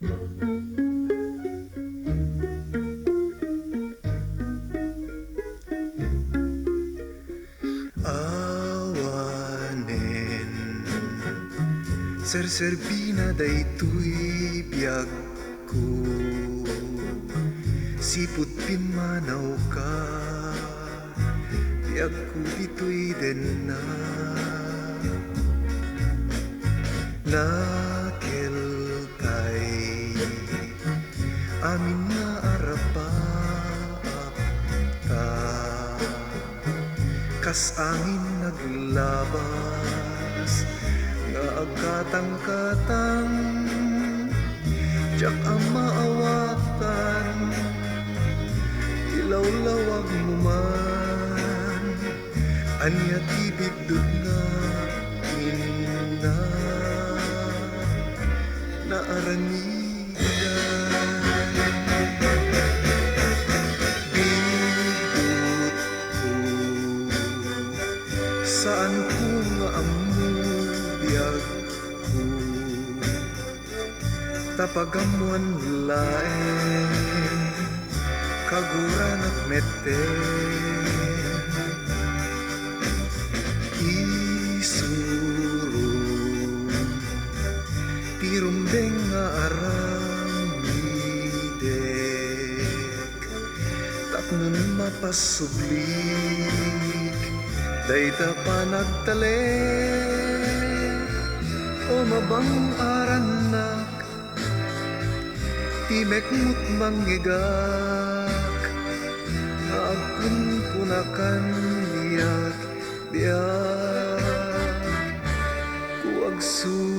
Awanen serserbina daytoy biyag ko, sipot pimanaw ka, biyag ko ditoy den na. Nakel kay amin na arapaap ta, kas angin naglabas nga agkatang-katang, diyak ang maawakan, ilawlawag mo man, anya tibigdod nga ina naaranigan. Bigdod ko saan ko nga amo biyag ko, tapagamuan laeng kaguran at meten, isurong pirumbeng nga aramidek, tapnon mapasublik dayta pa nagtalek, o mabang aranak timek mo't manggigak, agkun punakan biyak biyak kuwag su